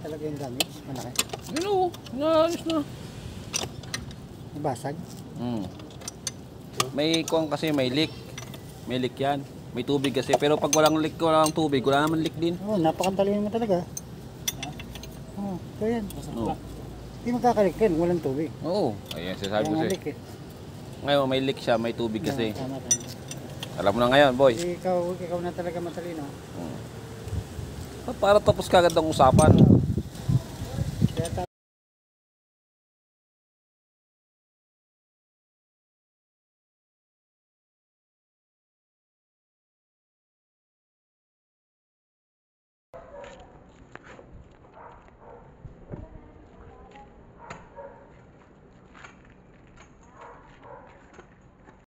talaga yung damage, malaki. Yun o, naalis na. Nabasag. May kung kasi may leak. May leak yan. May tubig kasi. Pero pag walang leak, walang tubig, wala naman leak din. Oo, napakantalino mo talaga. Oo, ito yan. Oo. Hindi magkakalik yan, walang tubig. Oo. Ayan, sinasabi ko Kaya sa'yo. malik eh. Ngayon, may leak siya, may tubig kasi. Tama, tama. Alam mo na ngayon, boy. Ikaw na talaga matalino. Para tapos kagad ang usapan.